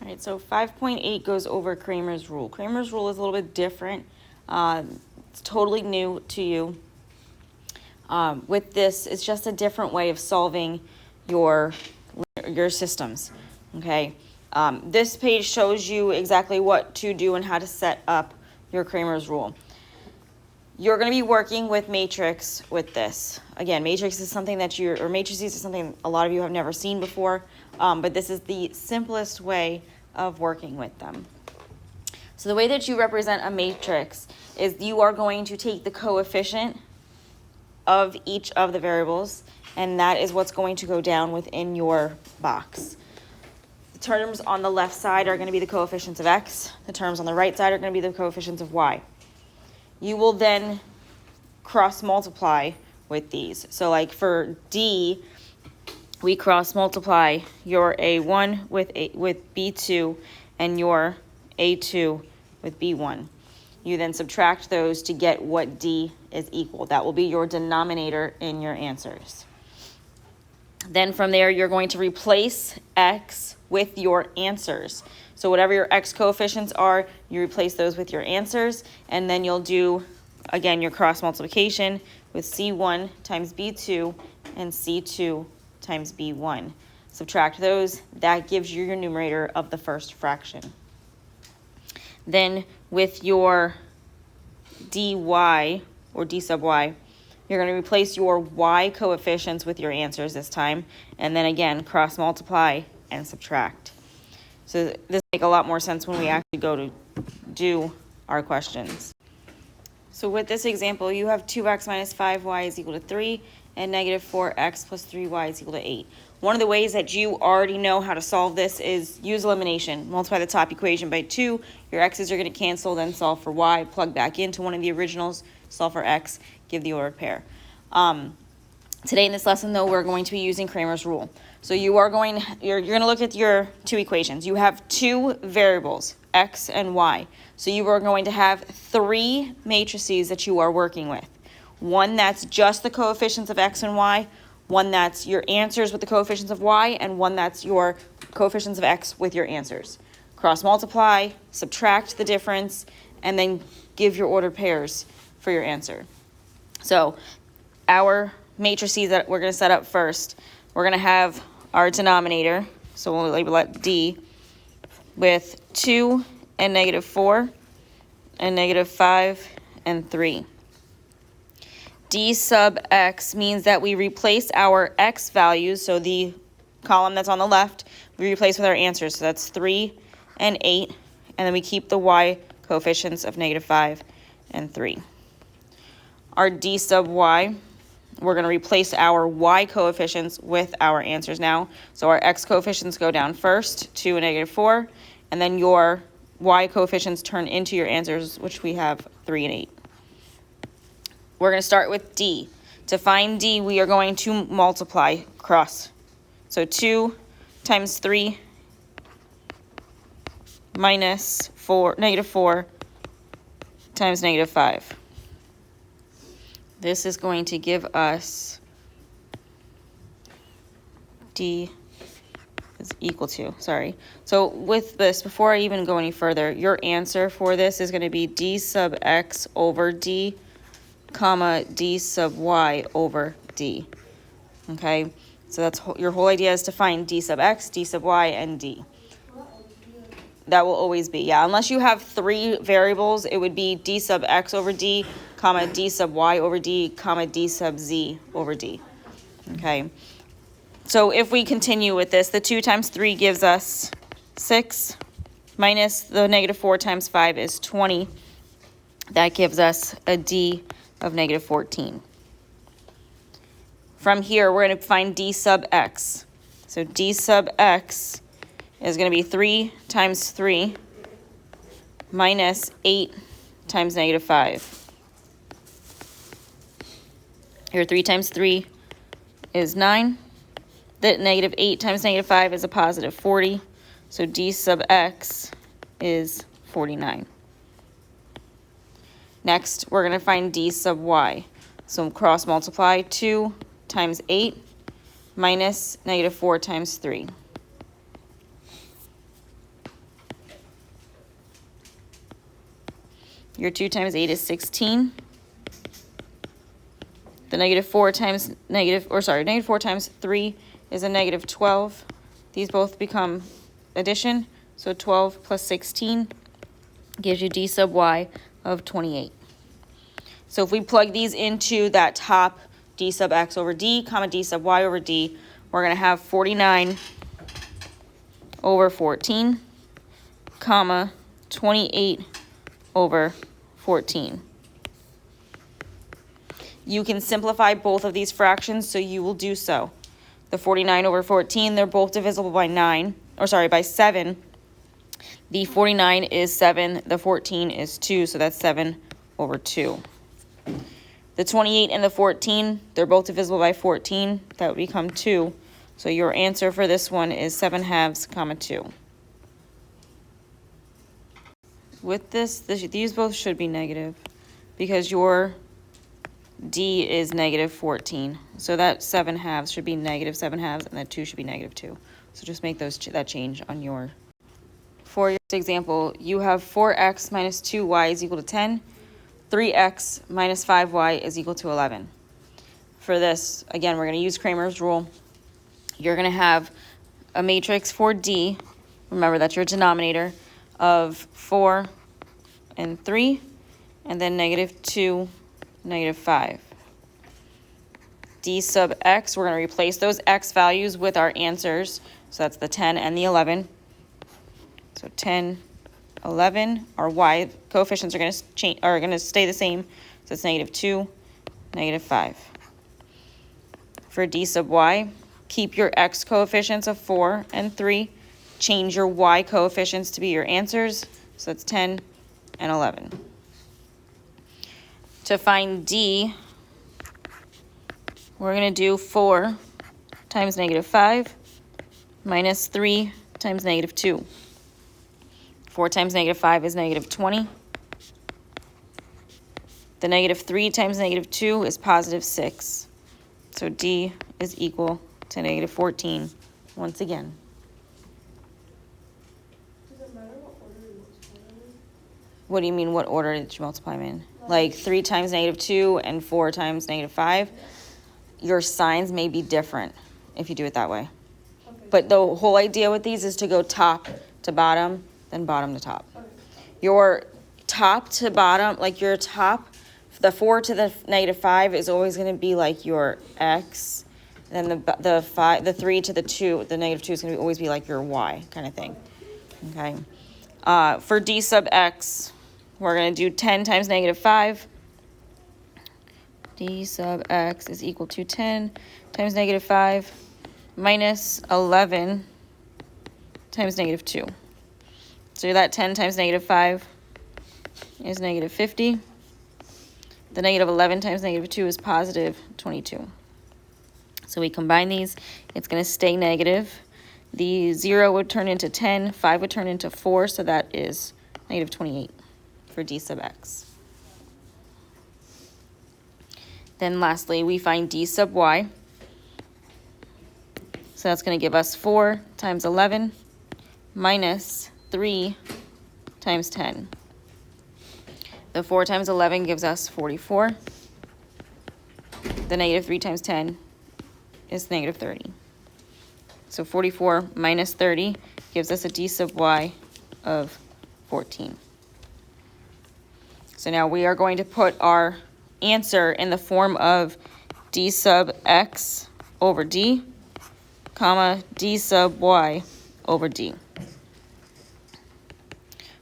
All right, so 5.8 goes over Cramer's rule. Cramer's rule is a little bit different. It's totally new to you. With this, it's just a different way of solving your systems, okay? This page shows you exactly what to do and how to set up your Cramer's rule. You're going to be working with matrix with this. Again, matrices is something a lot of you have never seen before, but this is the simplest way of working with them. So the way that you represent a matrix is you are going to take the coefficient of each of the variables, and that is what's going to go down within your box. The terms on the left side are going to be the coefficients of x. The terms on the right side are going to be the coefficients of y. You will then cross multiply with these. So like for D, we cross multiply your A1 with B2 and your A2 with B1. You then subtract those to get what D is equal. That will be your denominator in your answers. Then from there, you're going to replace x with your answers. So whatever your x coefficients are, you replace those with your answers, and then you'll do, again, your cross multiplication with C1 times B2 and C2 times B1. Subtract those, that gives you your numerator of the first fraction. Then with your dy or d sub y, you're going to replace your y coefficients with your answers this time, and then again cross multiply and subtract. So this will make a lot more sense when we actually go to do our questions. So with this example, you have 2x minus 5y is equal to 3 and negative 4x plus 3y is equal to 8. One of the ways that you already know how to solve this is use elimination. Multiply the top equation by 2. Your x's are going to cancel, then solve for y. Plug back into one of the originals, solve for x, give the ordered pair. Today in this lesson, though, we're going to be using Cramer's rule. So you're going to look at your two equations. You have two variables, x and y. So you are going to have three matrices that you are working with. One that's just the coefficients of x and y, one that's your answers with the coefficients of y, and one that's your coefficients of x with your answers. Cross multiply, subtract the difference, and then give your ordered pairs for your answer. So our matrices that we're going to set up first, we're going to have our denominator, so we'll label it D, with 2 and negative 4 and negative 5 and 3. D sub x means that we replace our x values, so the column that's on the left, we replace with our answers. So that's 3 and 8, and then we keep the y coefficients of negative 5 and 3. Our D sub y, we're going to replace our y coefficients with our answers now. So our x coefficients go down first, 2 and negative 4, and then your y coefficients turn into your answers, which we have 3 and 8. We're going to start with D. To find D, we are going to multiply cross. So 2 times 3 minus negative 4 times negative 5. This is going to give us D is equal to, So with this, before I even go any further, your answer for this is going to be D sub x over D, comma, D sub y over D. Okay, so that's your whole idea is to find D sub x, D sub y, and D. That will always be, unless you have three variables, it would be D sub x over D, comma, D sub y over D, comma, D sub z over D. Okay, so if we continue with this, the 2 times 3 gives us 6, minus the negative 4 times 5 is 20. That gives us a D of negative 14. From here, we're going to find D sub x. So D sub x is going to be 3 times 3 minus 8 times negative 5. Here, 3 times 3 is 9. The negative 8 times negative 5 is a positive 40. So D sub x is 49. Next, we're going to find D sub y. So cross multiply 2 times 8 minus negative 4 times 3. Your 2 times 8 is 16. The negative 4 times negative 4 times 3 is a negative 12. These both become addition, so 12 plus 16 gives you d sub y of 28. So if we plug these into that top d sub x over d, comma d sub y over d, we're going to have 49 over 14, comma 28 over 14. You can simplify both of these fractions, so you will do so. The 49 over 14, they're both divisible by 7. The 49 is 7, the 14 is 2, so that's 7 over 2. The 28 and the 14, they're both divisible by 14. That would become 2. So your answer for this one is 7/2, comma 2. With these both should be negative because your d is negative 14. So that 7/2 should be negative 7/2, and that 2 should be negative 2. So just make that change on your. For your example, you have 4x minus 2y is equal to 10. 3x minus 5y is equal to 11. For this, again, we're going to use Cramer's rule. You're going to have a matrix for d, remember that's your denominator, of 4 and 3, and then negative 2, negative 5. D sub x, we're going to replace those x values with our answers. So that's the 10 and the 11. So 10, 11, our y coefficients are going to stay the same. So it's negative 2, negative 5. For d sub y, keep your x coefficients of 4 and 3. Change your y coefficients to be your answers. So that's 10 and 11. To find d, we're going to do 4 times negative 5 minus 3 times negative 2. 4 times negative 5 is negative 20. The negative 3 times negative 2 is positive 6. So d is equal to negative 14 once again. Does it matter what order you multiply them in? What do you mean, what order did you multiply them in? Like 3 times negative 2 and 4 times negative 5? Your signs may be different if you do it that way. Okay. But the whole idea with these is to go top to bottom, then bottom to top. Okay. Your top to bottom, like your top, the 4 to the negative 5 is always going to be like your x. And then the 3 to the 2, the negative 2 is going to always be like your y kind of thing. Okay. For d sub x, we're going to do 10 times negative 5. D sub x is equal to 10 times negative 5 minus 11 times negative 2. So that 10 times negative 5 is negative 50. The negative 11 times negative 2 is positive 22. So we combine these, it's going to stay negative. The 0 would turn into 10, 5 would turn into 4, so that is negative 28 for d sub x. Then lastly, we find d sub y. So that's going to give us 4 times 11 minus 3 times 10. The 4 times 11 gives us 44. The negative 3 times 10 is negative 30. So 44 minus 30 gives us a d sub y of 14. So now we are going to put our answer in the form of d sub x over d, comma, d sub y over d.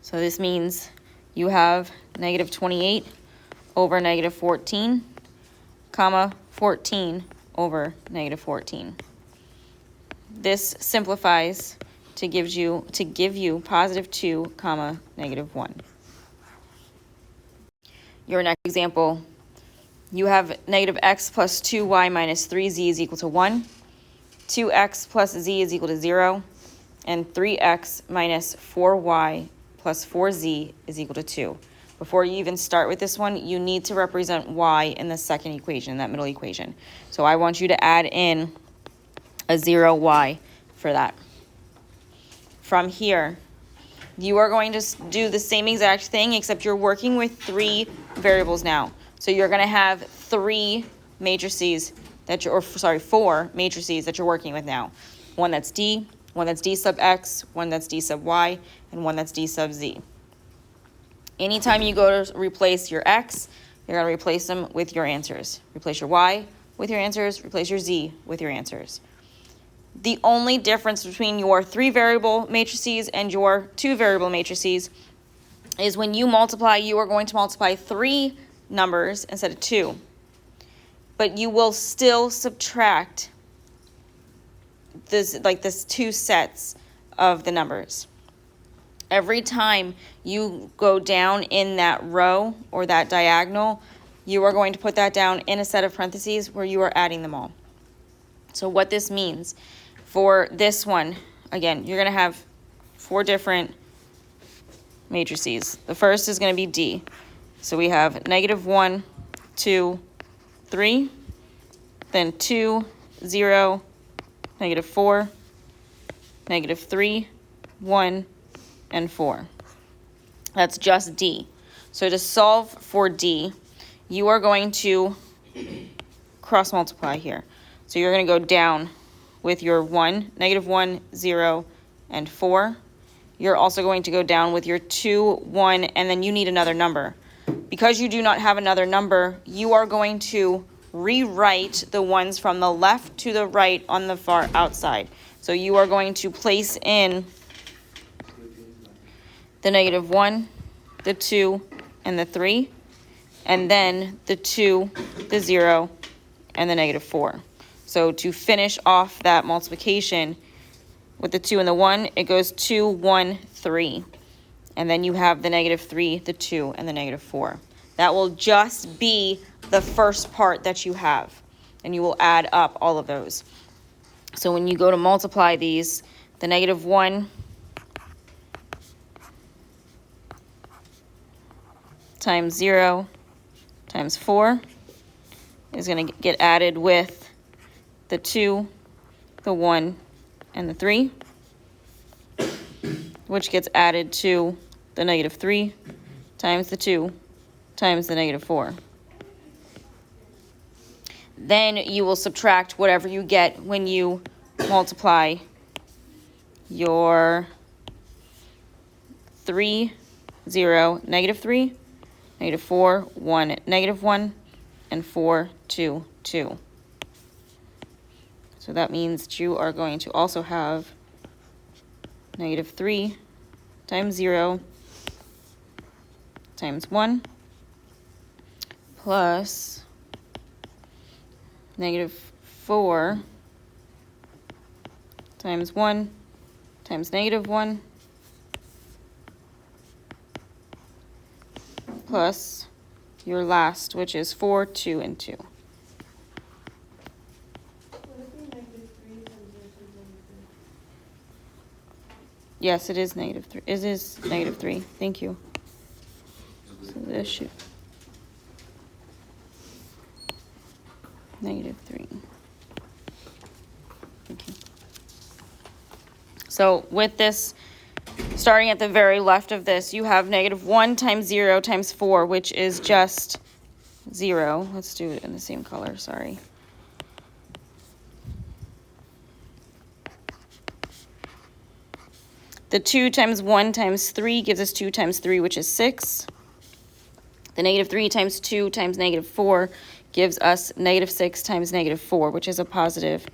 So this means you have negative 28 over negative 14, comma, 14 over negative 14. This simplifies to give you positive 2, comma, negative 1. Your next example, you have negative x plus 2y minus 3z is equal to 1, 2x plus z is equal to 0, and 3x minus 4y plus 4z is equal to 2. Before you even start with this one, you need to represent y in the second equation, that middle equation. So I want you to add in a 0y for that. From here, you are going to do the same exact thing, except you're working with 3 variables now. So you're going to have 3 matrices that you're, or sorry, 4 matrices that you're working with now. One that's D, one that's D sub X, one that's D sub Y, and one that's D sub Z. Anytime you go to replace your X, you're going to replace them with your answers. Replace your Y with your answers, replace your Z with your answers. The only difference between your 3 variable matrices and your 2 variable matrices is when you multiply, you are going to multiply 3 numbers instead of 2. But you will still subtract this 2 sets of the numbers. Every time you go down in that row or that diagonal, you are going to put that down in a set of parentheses where you are adding them all. So what this means for this one, again, you're going to have 4 different matrices. The first is going to be D. So we have -1, 2, 3, then 2, 0, -4, -3, 1, and 4. That's just D. So to solve for D, you are going to cross multiply here. So you're going to go down with your 1, -1, 0, and 4. You're also going to go down with your 2, 1, and then you need another number. Because you do not have another number, you are going to rewrite the ones from the left to the right on the far outside. So you are going to place in the -1, the 2, and the 3, and then the 2, the 0, and the -4. So to finish off that multiplication with the 2 and the 1, it goes 2, 1, 3. And then you have the -3, the 2, and the -4. That will just be the first part that you have. And you will add up all of those. So when you go to multiply these, the -1 times 0 times 4 is going to get added with the 2, the 1, and the 3, which gets added to the -3 times the 2 times the -4. Then you will subtract whatever you get when you multiply your 3, 0, -3, -4, 1, -1, and 4, 2, 2. So that means that you are going to also have -3 times 0 times 1 plus -4 times 1 times -1 plus your last, which is 4, 2, and 2. Yes, it is -3. It is -3. Thank you. So this should -3. Thank you. So with this, starting at the very left of this, you have -1 times 0 times 4, which is just 0. Let's do it in the same color, sorry. The 2 times 1 times 3 gives us 2 times 3, which is 6. The -3 times 2 times -4 gives us -6 times -4, which is a positive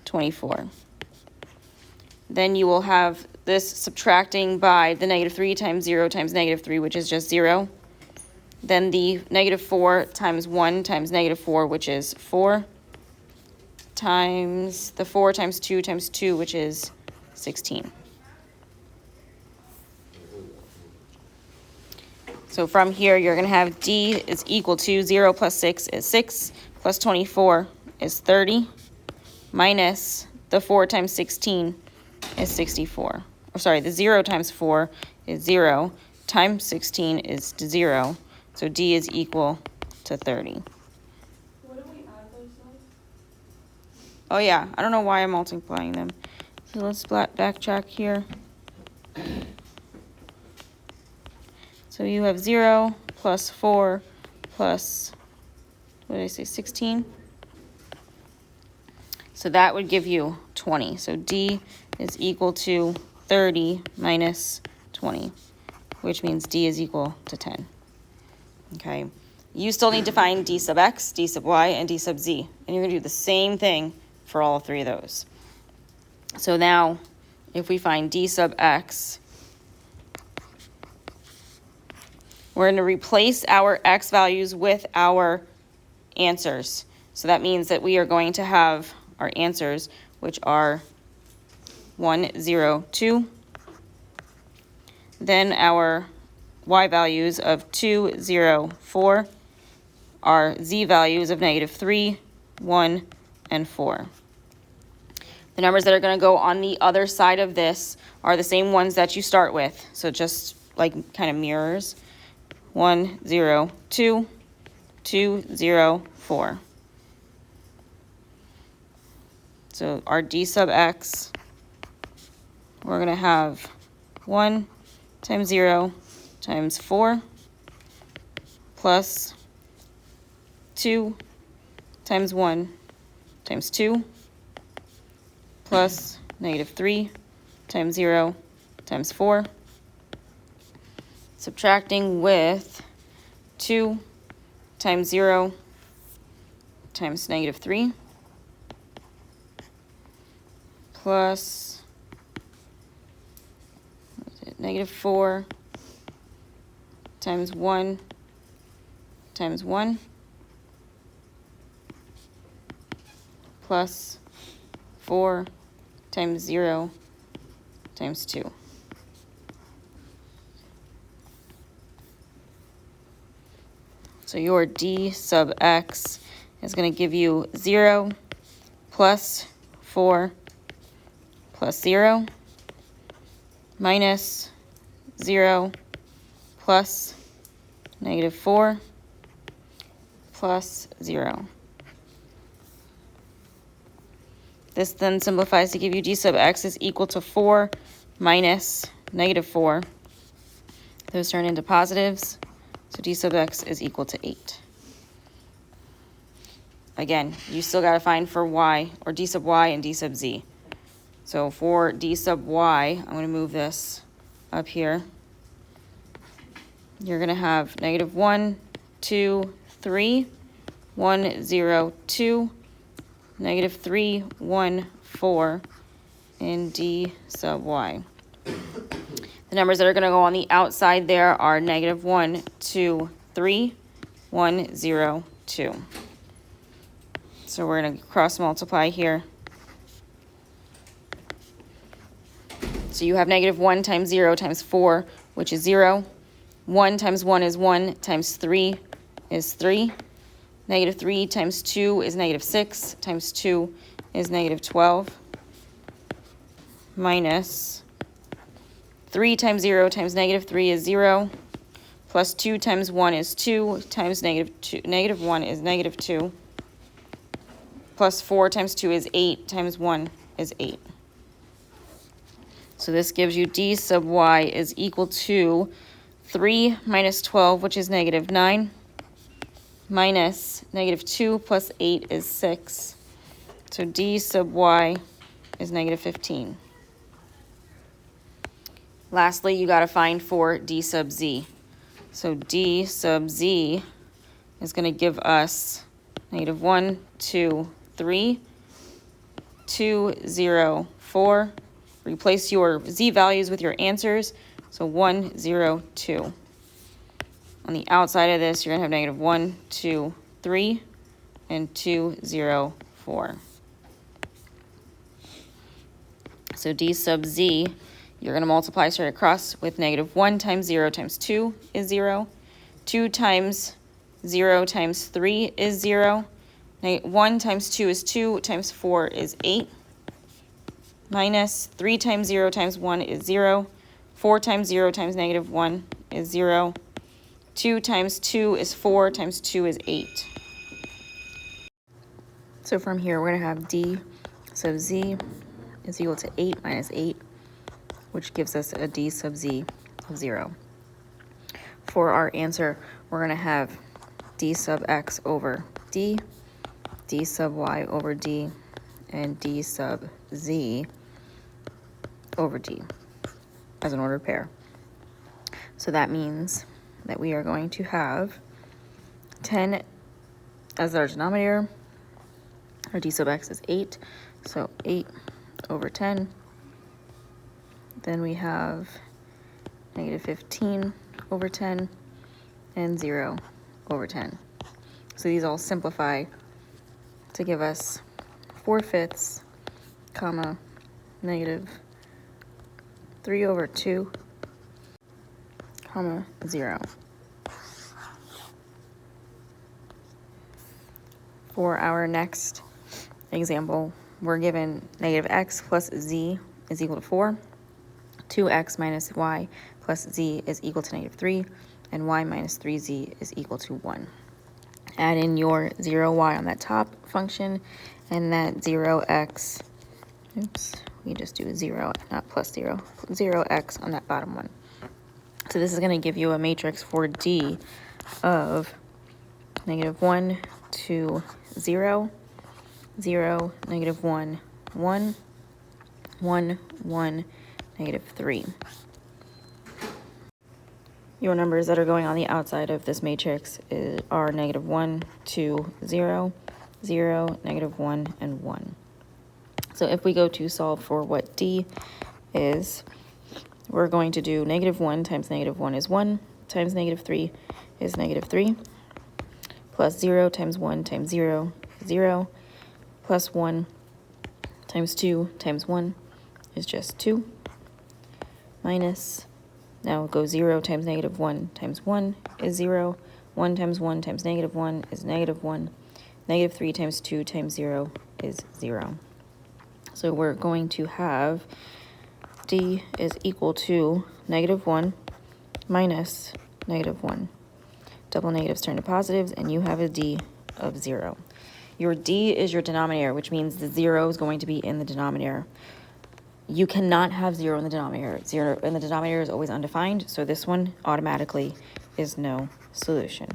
24. Then you will have this subtracting by the -3 times 0 times -3, which is just 0. Then the -4 times 1 times -4, which is 4, times the 4 times 2, which is 16. So from here, you're going to have D is equal to 0 plus 6 is 6, plus 24 is 30, minus the 4 times 16 is 64. Or sorry, the 0 times 4 is 0, times 16 is 0, so D is equal to 30. What do we add those cells? Oh yeah, I don't know why I'm multiplying them. So let's backtrack here. So you have 0 plus 4 plus, what did I say, 16? So that would give you 20. So D is equal to 30 minus 20, which means D is equal to 10. Okay. You still need to find D sub x, D sub y, and D sub z. And you're going to do the same thing for all three of those. So now, if we find D sub x, we're going to replace our x values with our answers. So that means that we are going to have our answers, which are 1, 0, 2. Then our y values of 2, 0, 4. Our z values of -3, 1, and 4. The numbers that are going to go on the other side of this are the same ones that you start with. So just like kind of mirrors. 1, 0, 2, 2, 0, 4. So our D sub x, we're going to have 1 times 0 times 4 plus 2 times 1 times 2 plus -3 times 0 times 4, subtracting with 2 times 0 times -3 plus -4 times 1 times 1 plus 4 times 0 times 2. So your D sub x is going to give you 0 plus 4 plus 0 minus 0 plus -4 plus 0. This then simplifies to give you D sub x is equal to 4 minus -4. Those turn into positives, so D sub x is equal to 8. Again, you still got to find for y, or D sub y and D sub z. So for D sub y, I'm going to move this up here. You're going to have -1, 2, 3, 1, 0, 2, -3, 1, 4 in D sub y. The numbers that are going to go on the outside there are -1, 2, 3, 1, 0, 2. So we're going to cross multiply here. So you have -1 times 0 times 4, which is 0. 1 times 1 is 1, times 3 is 3. -3 times 2 is -6, times 2 is -12. Minus 3 times 0 times -3 is 0. Plus 2 times 1 is 2, times -1 is -2. Plus 4 times 2 is 8, times 1 is 8. So this gives you D sub y is equal to 3 minus 12, which is -9, minus -2 plus 8 is 6. So D sub y is -15. Lastly, you got to find for D sub z. So D sub z is going to give us -1, 2, 3, 2, 0, 4. Replace your z values with your answers. So 1, 0, 2. On the outside of this, you're going to have -1, 2, 3, and 2, 0, 4. So D sub z, you're going to multiply straight across with -1 times 0 times 2 is 0. 2 times 0 times 3 is 0. 1 times 2 is 2, times 4 is 8. Minus 3 times 0 times 1 is 0. 4 times 0 times -1 is 0. 2 times 2 is 4, times 2 is 8. So from here, we're going to have D sub z is equal to 8 minus 8, which gives us a D sub z of 0. for our answer, we're going to have d sub x over d, d sub y over d, and d sub z over d as an ordered pair. So that means that we are going to have 10 as our denominator. Our d sub x is 8, so 8 over 10. Then we have negative 15 over 10 and 0 over 10. So these all simplify to give us 4/5, comma, negative 3 over 2, comma, 0. For our next example, we're given negative x plus z is equal to 4, 2x minus y plus z is equal to negative 3, and y minus 3z is equal to 1. Add in your 0y on that top function, and that 0x, oops, we just do 0, not plus 0, 0x on that bottom one. So this is going to give you a matrix for D of negative 1, 2, 0, 0, negative 1, 1, 1, 1, negative 3. Your numbers that are going on the outside of this matrix are negative 1, 2, 0, 0, negative 1, and 1. So if we go to solve for what D is, we're going to do negative 1 times negative 1 is 1, times negative 3 is negative 3, plus 0 times 1 times 0 is 0, plus 1 times 2 times 1 is just 2, minus, now go 0 times negative 1 times 1 is 0, 1 times 1 times negative 1 is negative 1, negative 3 times 2 times 0 is 0. So we're going to have D is equal to negative 1 minus negative 1. Double negatives turn to positives, and you have a D of 0. Your D is your denominator, which means the 0 is going to be in the denominator. You cannot have 0 in the denominator. 0 in the denominator is always undefined, so this one automatically is no solution.